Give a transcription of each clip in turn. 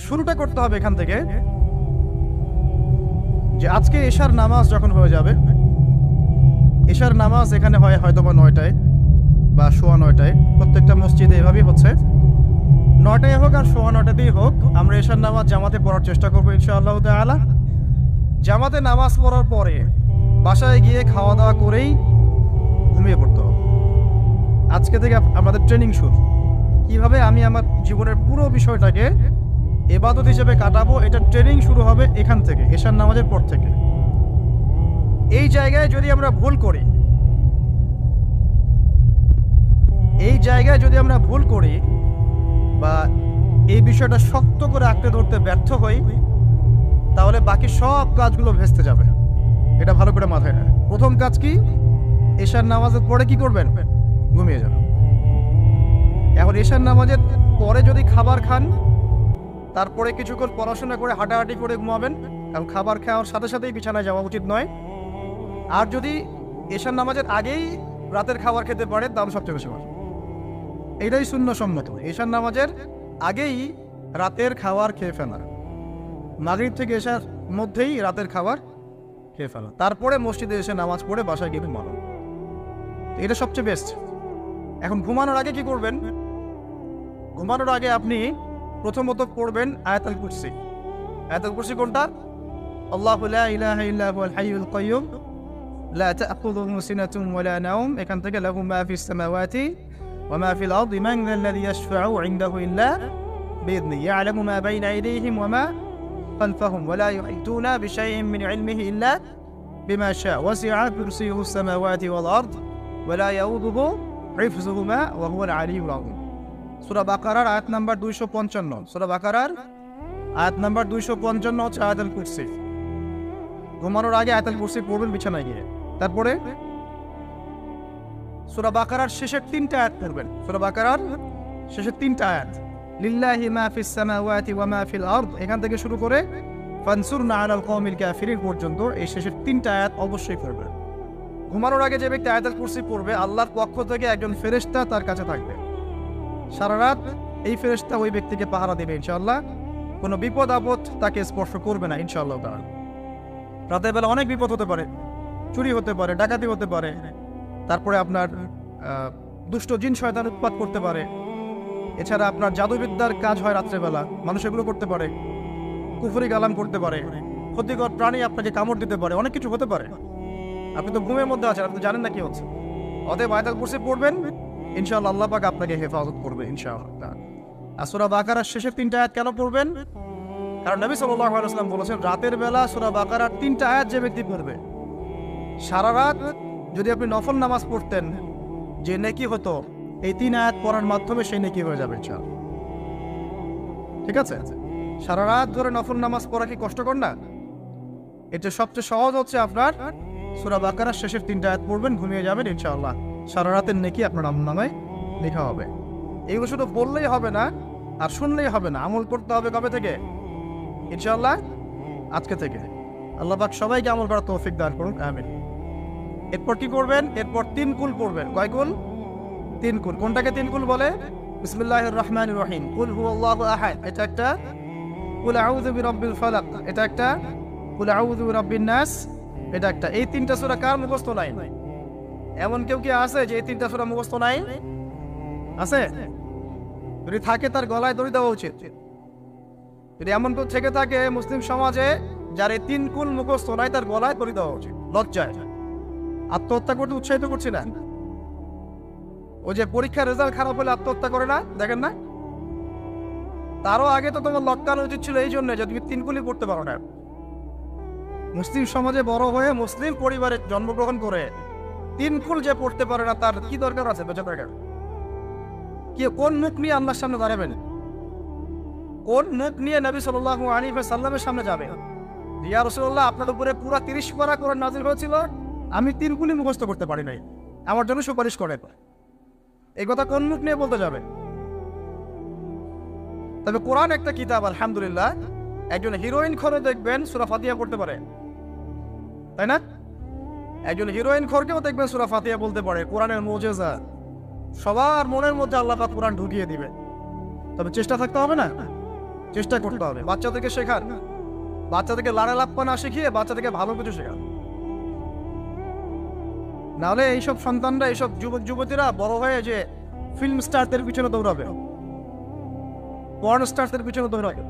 শুরুটা করতে হবে এখান থেকে যে আজকে এশার নামাজ যখন হয়ে যাবে, এশার নামাজ এখানে হয় হয়তোবা 9টায় বা 9:15, প্রত্যেকটা মসজিদে এভাবেই হচ্ছে। 9টায় হোক আর 9:15তেই হোক, আমরা এশার নামাজ জামাতে পড়ার চেষ্টা করবো ইনশাআল্লাহ তাআলা। জামাতে নামাজ পড়ার পরে বাসায় গিয়ে খাওয়া দাওয়া করেই ঘুমিয়ে পড়তে হবে। আজকে থেকে আমাদের ট্রেনিং শুরু, কিভাবে আমি আমার জীবনের পুরো বিষয়টাকে ইবাদত হিসেবে কাটাবো, এটা ট্রেনিং শুরু হবে এখান থেকে, এশার নামাজের পর থেকে। এই জায়গায় যদি আমরা ভুল করি, বা এই বিষয়টা শক্ত করে আঁকড়ে ধরতে ব্যর্থ হই, তাহলে বাকি সব কাজগুলো ভেস্তে যাবে। এটা ভালো করে মাথায় রাখবেন। প্রথম কাজ কি? এশার নামাজের পরে কি করবেন? ঘুমিয়ে যাবেন। এখন এশার নামাজের পরে যদি খাবার খান, তারপরে কিছুক্ষণ পড়াশোনা করে হাঁটাহাঁটি করে ঘুমাবেন, কারণ খাবার খাওয়ার সাথে সাথেই বিছানায় যাওয়া উচিত নয়। আর যদি এশার নামাজের আগেই রাতের খাবার খেতে পারেন, তাহলে সবচেয়ে বেশি ভালো। এইটাই সুন্নতসম্মত, এশার নামাজের আগেই রাতের খাবার খেয়ে ফেলা, মাগরিব থেকে এশার মধ্যেই রাতের খাবার খেয়ে ফেলা, তারপরে মসজিদে এসে নামাজ পড়ে বাসায় গিয়ে ঘুমানো, এটা সবচেয়ে বেস্ট। এখন ঘুমানোর আগে কি করবেন? ঘুমানোর আগে আপনি প্রথমত পড়বেন আয়াতুল কুরসি। আয়াতুল কুরসি কোনটা? আল্লাহু লা ইলাহা ইল্লা হুয়াল হাইয়ুল কাইয়্যুম লা তা'খুযুহু সিনাতুন ওয়া লা নাওম, এখান থেকে লাহু মা ফিস সামাওয়াতি ওয়া মা ফিল আরদি মান যাল্লাযী ইয়াশফা'ু ইনদাহু ইল্লা বিইذনিহি ইয়া'লামু মা বাইনা আইদিহিম ওয়া মা খালফাহুম ওয়া লা ইউহিতুনা বিশাইইন মিন ইলমিহি ইল্লা বিমা শা'a ওয়াসি'a কুরসিয়ুহু সামাওয়াতি ওয়াল আরদ ওয়া লা ইয়াউদুহু হিফযুহুমা ওয়া হুয়াল আলিয়্যুল আযীম। সূরা বাকারার আয়াত নাম্বার 255। সূরা বাকারার আয়াত নাম্বার 255 হচ্ছে আয়াতুল কুরসি। ঘুমানোর আগে আয়াতুল কুরসি পড়বেন বিছানায় গিয়ে। তারপরে সূরা বাকারার শেষের 3টা আয়াত পড়বেন। সূরা বাকারার শেষের 3টা আয়াত, লিল্লাহি মা ফিস সামাওয়াতি ওয়া মা ফিল আরদ, এখান থেকে শুরু করে ফানসুরনা আলাল কওমিল কাফিরিন পর্যন্ত এই শেষের 3টা আয়াত অবশ্যই পড়বেন। ঘুমানোর আগে যে ব্যক্তি আয়াতুল কুরসি পড়বে, আল্লাহর পক্ষ থেকে একজন ফেরেশতা তার কাছে থাকবে সারা রাত। এই ফেরেশতা ওই ব্যক্তিকে পাহারা দেবে ইনশাআল্লাহ, কোনো বিপদ আপদ তাকে স্পর্শ করবে না ইনশাআল্লাহ তাআলা। রাতের বেলা অনেক বিপদ হতে পারে, চুরি হতে পারে, ডাকাতি হতে পারে, তারপরে আপনার দুষ্ট জিন শয়তান উৎপাত করতে পারে, এছাড়া আপনার জাদুবিদ্যার কাজ হয় রাত্রেবেলা, মানুষ এগুলো করতে পারে, কুফরি কালাম করতে পারে, ক্ষতিকর প্রাণী আপনাকে কামড় দিতে পারে, অনেক কিছু হতে পারে। আপনি তো ঘুমের মধ্যে আছেন, আপনি জানেন না কি হচ্ছে। অতএব আয়াতুল কুরসি পড়বেন, ইনশাআল্লাহ আল্লাহ পাক আপনাকে হেফাজত করবে ইনশাআল্লাহ। আর সূরা বাকারার শেষের 3টা আয়াত কেন পড়বেন? কারণ নবী সাল্লাল্লাহু আলাইহি ওয়াসাল্লাম বলেছেন, রাতের বেলা সূরা বাকারার 3টা আয়াত যে ব্যক্তি পড়বে, সারা রাত যদি আপনি নফল নামাজ পড়তেন, যে নেকি হতো, এই 3 আয়াত পড়ার মাধ্যমে সেই নেকি হয়ে যাবে ইনশাআল্লাহ। ঠিক আছে? সারা রাত ধরে নফল নামাজ পড়া কি কষ্টকর না? এটা সবচেয়ে সহজ হচ্ছে আপনার সূরা বাকারার শেষের 3টা আয়াত পড়বেন, ঘুমিয়ে যাবেন ইনশাআল্লাহ, সারা রাতের নেকি আপনার আমলনামায় লেখা হবে। এইগুলো শুধু বললেই হবে না আর শুনলেই হবে না, আমল করতে হবে কবে থেকে? ইনশাআল্লাহ আজকে থেকে। আল্লাহ পাক সবাইকে আমল করার তৌফিক দান করুন, আমিন। এরপর কি করবেন? এরপর 3 কুল পড়বেন। কয় কুল? 3 কুল। কোনটাকে 3 কুল বলে? বিসমিল্লাহির রহমানির রহিম, কুল হুয়াল্লাহু আহাদ, এটা একটা। কুল আউযু বিরাব্বিল ফালাক, এটা একটা। কুল আউযু বিরাব্বিন নাস, এটা একটা। এই 3টা সূরা কার মুখস্থ নাই? এমন কেউ কি আছে যে এই 3টা সূরা মুখস্থ নাই? আছে? যদি থাকে তার গলায় দড়ি দেওয়া উচিত। যদি এমন কেউ থেকে থাকে মুসলিম সমাজে যার এই 3 কুল মুখস্থ নাই, তার গলায় দড়ি দেওয়া উচিত, লজ্জায়। আত্মহত্যা করতে উৎসাহিত করছি না। ও যে পরীক্ষার রেজাল্ট খারাপ হলে আত্মহত্যা করে না, দেখেন না? তারও আগে তো তোমার লটকানো উচিত ছিল এই জন্য যে তুমি 3 কুলই পড়তে পারো না। মুসলিম সমাজে বড় হয়ে মুসলিম পরিবারে জন্মগ্রহণ করে 3 কুল যে পড়তে পারে না, তার কি দরকার আছে? বেঁচে থাকার কি? কোন মুখ নিয়ে আল্লাহর সামনে দাঁড়াবেন? কোন মুখ নিয়ে নবী সাল্লাল্লাহু আলাইহি ওয়াসাল্লামের সামনে যাবে? ইয়া রাসূলুল্লাহ, আপনার উপরে পুরো 30 পারা কোরআন নাযিল হয়েছিল, আমি 3 কুলই মুখস্থ করতে পারি নাই, আমার জন্য সুপারিশ করেন। এই কথা কোন মুখ নিয়ে বলতে যাবে? তবে কোরআন একটা কিতাব, আলহামদুলিল্লাহ। একজন হিরোইন খোরে দেখবেন সূরা ফাতিহা পড়তে পারে, তাই না? একজন হিরোইন খোরকেও দেখবেন সূরা ফাতিহা বলতে পারে। কোরআনের মুজিজা, সবার মনের মধ্যে আল্লাহ পাক কোরআন ঢুকিয়ে দিবে, তবে চেষ্টা থাকতে হবে না? চেষ্টা করতে হবে। বাচ্চাদেরকে শেখান, বাচ্চাদেরকে লাড়া লাপ্পা না শিখিয়ে বাচ্চাদেরকে ভালো কিছু শেখান। নাহলে এইসব সন্তানরা, এইসব যুবক যুবতীরা বড় হয়ে যে ফিল্ম স্টারদের পিছনে দৌড়াবে, পর্ন স্টারদের পিছনে দৌড়াবে।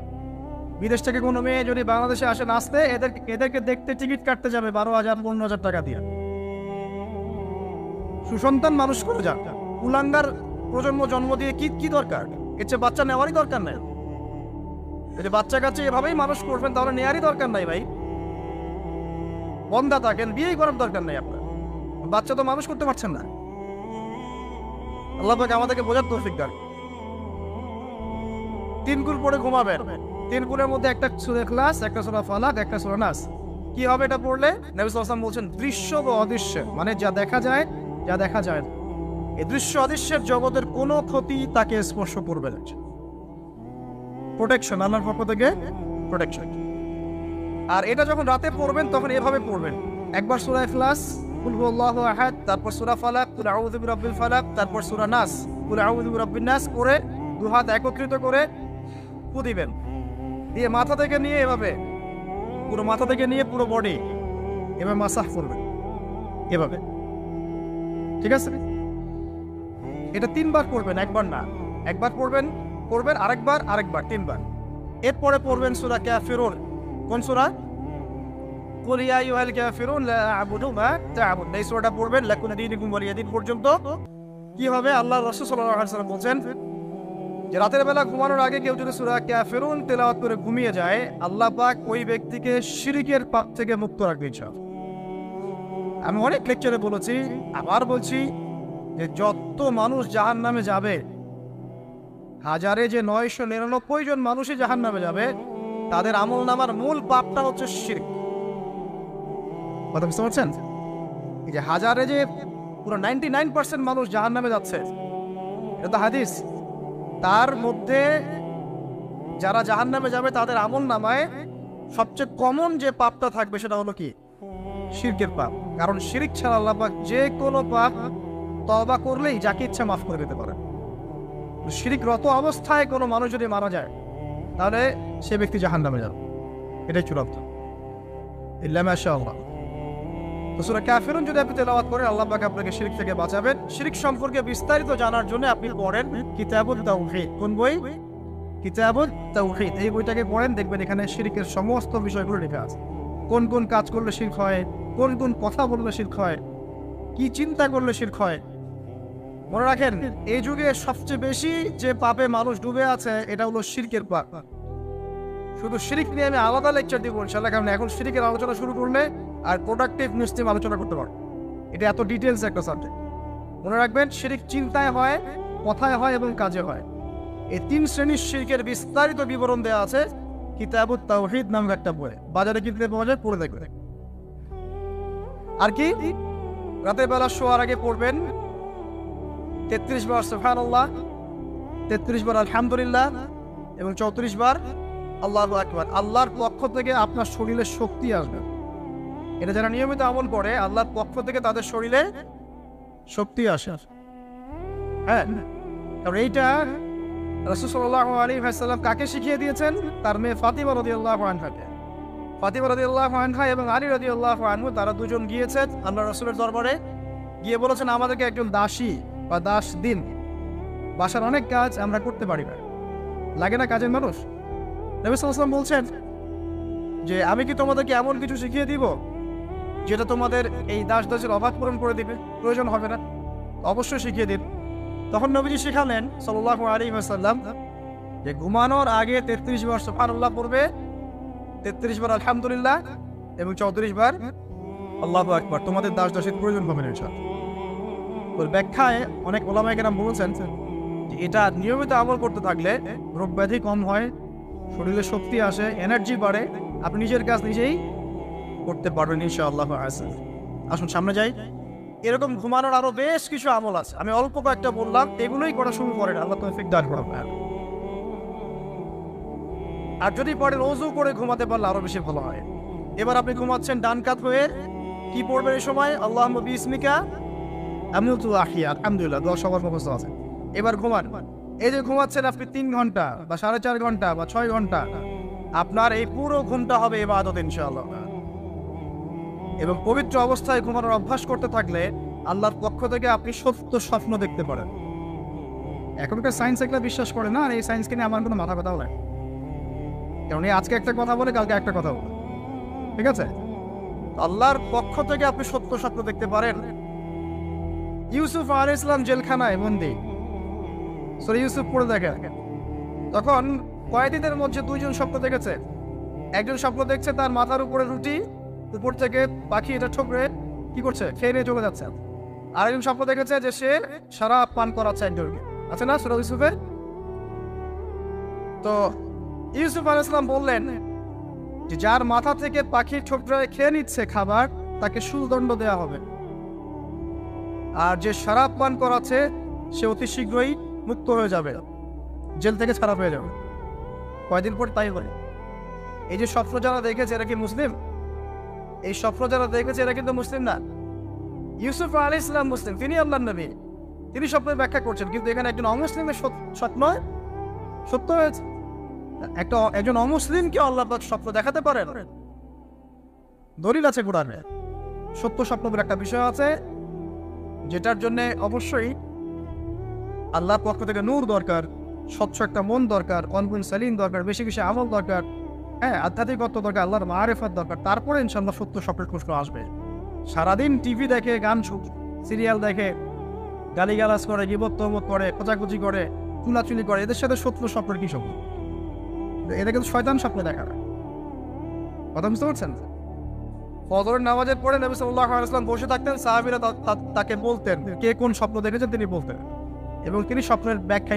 বিদেশ থেকে কোনো মেয়ে যদি বাংলাদেশে আসে নাচতে, এদেরকে দেখতে টিকিট কাটতে যাবে 12,000 15,000 টাকা দিয়ে। সুসন্তান মানুষ করে যান, কুলাঙ্গার প্রজন্ম জন্ম দিয়ে কি দরকার? এর চেয়ে বাচ্চা নেওয়ারই দরকার নাই। যদি বাচ্চা কাছে এভাবেই মানুষ করবেন তাহলে নেওয়ারই দরকার নাই ভাই। বন্ধা থাকেন, বিয়েই করার দরকার নাই আপনার। বাচ্চা তো মানুষ করতে পারছেন না। আল্লাহ পাক আমাদেরকে বোঝার তৌফিক দান। 3 কুল পড়ে ঘুমাবেন। 3 কুলের মধ্যে একটা সূরা ইখলাস, একটা সূরা ফালাক, একটা সূরা নাস। কি হবে এটা পড়লে? নবী সাল্লাল্লাহু আলাইহি ওয়াসাল্লাম বলছেন দৃশ্য বা অদৃশ্য, মানে যা দেখা যায় যা দেখা যায় না, এই দৃশ্য অদৃশ্যের জগতের কোনো ক্ষতি তাকে স্পর্শ করবে না। প্রোটেকশন, আল্লাহর পক্ষ থেকে প্রোটেকশন। আর এটা যখন রাতে পড়বেন তখন এভাবে পড়বেন, একবার সূরা ইখলাস, কুল হুয়াল্লাহু আহাদ, তারপর সূরা ফালাক, কুল আউযু বিরাব্বিল ফালাক, তারপর সূরা নাস, কুল আউযু বিরাব্বিন নাস করে 2 হাত একত্রিত করে ফু দিবেন। দিয়ে মাথা থেকে নিয়ে এভাবে, পুরো মাথা থেকে নিয়ে পুরো বডি এভাবে মাসাহ করবেন, এভাবে। ঠিক আছে? এটা 3 বার পড়বেন, একবার না। একবার পড়বেন, আরেকবার 3 বার। এরপরে পড়বেন সূরা কাফিরুন। কোন সূরা? কুল ইয়া আইয়ুহাল কাফিরুন লা আ'বুদু মা তা'বুদুন। এই সূরাটা পড়বেন লাকুম দীনুকুম ওয়ালিয়া দীন পর্যন্ত। কি হবে? আল্লাহর রাসূল সাল্লাল্লাহু আলাইহি ওয়াসাল্লাম বলেন যে রাতের বেলা ঘুমানোর আগে কেউ যদি সূরা কাফিরুন তেলাওয়াত করে ঘুমিয়ে যায়, আল্লাহ পাক ওই ব্যক্তিকে শিরকের পাপ থেকে মুক্ত রাখবেন ইনশাআল্লাহ। আমি অনেক লেকচারে বলেছি, আবার বলছি যে যত মানুষ জাহান্নামে যাবে, হাজারে যে 999 জন মানুষই জাহান্নামে যাবে, তাদের আমলনামার মূল পাপটা হচ্ছে শিরক। কথা বুঝতে পারছেন? এই যে হাজারে যে পুরো 99% মানুষ জাহান্নামে যাচ্ছে, এটা তো হাদিস। তার মধ্যে যারা জাহান্নামে যাবে তাদের আমলনামায় সবচেয়ে কমন যে পাপটা থাকবে সেটা হলো কি? শিরকের পাপ। কারণ শিরক ছাড়া আল্লাহ পাক যে কোনো পাপ তওবা করলেই যাকে ইচ্ছা মাফ করে দিতে পারে। শিরকরত অবস্থায় কোনো মানুষ যদি মারা যায় তাহলে সে ব্যক্তি জাহান্নামে যাবে, এটাই চূড়ান্ত। ইল্লা মাশাআল্লাহ। তো সূরা কাফিরুন যদি আপনি তেলাওয়াত করেন, আল্লাহ পাক আপনাকে শিরক থেকে বাঁচাবেন। শিরক সম্পর্কে বিস্তারিত জানার জন্য আপনি পড়েন কিতাবুত তাওহীদ। কোন বই? কিতাবুত তাওহীদ। এই বইটাকে পড়েন, দেখবেন এখানে শিরকের সমস্ত বিষয়গুলো লেখা আছে। কোন কোন কাজ করলে শিরক হয়, কোন কোন কথা বললে শিরক হয়, কি চিন্তা করলে শিরক হয়। মনে রাখেন, এই যুগে সবচেয়ে বেশি যে পাপে মানুষ ডুবে আছে এটা হলো শিরকের পাপ। শুধু শিরক নিয়ে আমি আলাদা লেকচার দিব ইনশাআল্লাহ, কারণ এখন শিরকের আলোচনা শুরু করলে আর প্রোডাক্টিভ নিশ্চয়ই আলোচনা করতে পারবো। এটা এত ডিটেলস একটা সাবজেক্ট। মনে রাখবেন, শিরক চিন্তায় হয়, কথায় হয় এবং কাজে হয়। এই 3 শ্রেণীর শিরকের বিস্তারিত বিবরণ দেওয়া আছে কিতাবুত তাওহীদ নামক একটা বই। বাজারে কিনতে পাওয়া যায়, পড়ে দেখবেন। আর কি? রাতের বেলা শোয়ার আগে পড়বেন 33 বার সুবহানাল্লাহ, 33 বার আলহামদুলিল্লাহ এবং 34 বার আল্লাহু আকবার। আল্লাহর পক্ষ থেকে আপনার শরীরে শক্তি আসবে। এটা যারা নিয়মিত আমল করে, আল্লাহর পক্ষ থেকে তাদের শরীরে শক্তি আসে। হ্যাঁ, কারণ এইটা রাসূল সাল্লাল্লাহু আলাইহি ওয়াসাল্লাম কাকে শিখিয়ে দিয়েছেন? তার মেয়ে ফাতিমা রাদিয়াল্লাহু আনহাকে। ফাতিমা রাদিয়াল্লাহু আনহা এবং আলী রাদিয়াল্লাহু আনহু, তারা দুজন গিয়েছেন আল্লাহর রাসূলের দরবারে, গিয়ে বলেছেন আমাদেরকে একজন দাসী বা দাস দিন। বাসার অনেক কাজ আমরা করতে পারি না, লাগে না কাজের মানুষ? নবী সাল্লাল্লাহু আলাইহি ওয়াসাল্লাম বলছেন যে আমি কি তোমাদেরকে এমন কিছু শিখিয়ে দিব যেটা তোমাদের এই দাস দাসের অভাব পূরণ করে দিবে, প্রয়োজন হবে না? অবশ্যই শিখিয়ে দিন। তখন নবীজি শিখালেন সাল্লাল্লাহু আলাইহি ওয়াসাল্লাম যে ঘুমানোর আগে 33 বার সুবহানাল্লাহ পড়বে, 33 বার আলহামদুলিল্লাহ এবং 34 বার আল্লাহু আকবার। তোমাদের দাস দাসের প্রয়োজন হবে না ইনশাআল্লাহ। ওর ব্যাখ্যায় অনেক ওলামায়ে কেরাম বলেছেন যে এটা নিয়মিত আমল করতে থাকলে রোগ ব্যাধি কম হয়, শরীরে শক্তি আসে, এনার্জি বাড়ে, আপনি নিজের কাজ নিজেই করতে পারবেন ইনশাআল্লাহ। আসুন সামনে যাই। এরকম ঘুমানোর আরো বেশ কিছু আমল আছে, আমি অল্প কয়েকটা বললাম, এগুলোই করা শুরু করেন, আল্লাহ তৌফিক দান করবেন। আর যদি পরে ওযু করে ঘুমাতে পারলে আরো বেশি ভালো হয়। এবার আপনি ঘুমাচ্ছেন ডান কাত হয়ে, কি পড়বেন এই সময়? আল্লাহুম্মা বিসমিকা আমুতু ওয়া আহইয়া, আলহামদুলিল্লাহ, দোয়া সবার মুখস্থ আছে। এবার ঘুমান, এই যে ঘুমাচ্ছেন আপনি 3 ঘন্টা বা 4.5 ঘন্টা বা 6 ঘন্টা, আপনার এই পুরো ঘুমটা হবে ইবাদত ইনশাআল্লাহ। এবং পবিত্র অবস্থায় ঘুমানোর অভ্যাস করতে থাকলে আল্লাহর পক্ষ থেকে আপনি সত্য স্বপ্ন দেখতে পারেন। এখনকার সায়েন্স এগুলো বিশ্বাস করে না, আর এই সায়েন্সকে নিয়ে আমার কোনো মাথা ব্যথাও লাগে, কারণ এই আজকে একটা কথা বলে কালকে একটা কথা বলে, ঠিক আছে? আল্লাহর পক্ষ থেকে আপনি সত্য স্বপ্ন দেখতে পারেন। ইউসুফ আলাইহিস সালাম জেলখানায় বন্দি, সূরা ইউসুফ পড়ে দেখেন, তখন কয়েদিদের মধ্যে 2 জন স্বপ্ন দেখেছে। একজন স্বপ্ন দেখছে তার মাথার উপরে রুটি, উপর থেকে পাখি এটা ঠোকরে কি করছে, খেয়ে নিয়ে চলে যাচ্ছে। আর একজন স্বপ্ন দেখেছে যে সে শরাব পান করাচ্ছে একজনকে, আছে না সূরা ইউসুফে? তো ইউসুফ আলাইহিস সালাম বললেন যে যার মাথা থেকে পাখি ঠোকরে খেয়ে নিচ্ছে খাবার, তাকে সুদণ্ড দেওয়া হবে। আর যে শরাব পান করাচ্ছে সে অতি শীঘ্রই মুক্ত হয়ে যাবে, জেল থেকে ছাড়া পেয়ে যাবে। কয়দিন পর তাই হয়। এই যে স্বপ্ন যারা দেখেছে এরা কি মুসলিম? এই স্বপ্ন যারা দেখেছে এরা কিন্তু মুসলিম না। ইউসুফ আলাইহিস সালাম মুসলিম, তিনি আল্লাহর নবী, তিনি স্বপ্নের ব্যাখ্যা করছেন, কিন্তু এখানে একজন অমুসলিমের স্বপ্ন সত্য হয়েছে। একজন অমুসলিমকে আল্লাহ পাক স্বপ্ন দেখাতে পারেন, দলিল আছে কোরআনে। সত্য স্বপ্ন বলে একটা বিষয় আছে, যেটার জন্য অবশ্যই আল্লাহর পক্ষ থেকে নূর দরকার, স্বচ্ছ একটা মন দরকার, কনফিন সালিম দরকার, বেশি বেশি আমল দরকার, হ্যাঁ, আধ্যাত্মিকত্ব দরকার, আল্লাহর মারিফাত দরকার। তারপরে ইনশাআল্লাহ সত্য স্বপ্নের প্রশ্ন আসবে। সারাদিন টিভি দেখে, গান সিরিয়াল দেখে, গালিগালাজ করে, গীবত তহমত করে, খোঁচাখুচি করে, চুলাচুলি করে, এদের সাথে সত্য স্বপ্নের কি সম্পর্ক? এদের কিন্তু শয়তান স্বপ্ন দেখা। কথা বুঝতে পারছেন? ফজরের নামাজের পরে নবী সাল্লাল্লাহু আলাইহি ওয়াসাল্লাম বসে থাকতেন, সাহাবীরা তাকে বলতেন কে কোন স্বপ্ন দেখেছেন তিনি বলতেন, এবং তিনি স্বপ্নের ব্যাখ্যা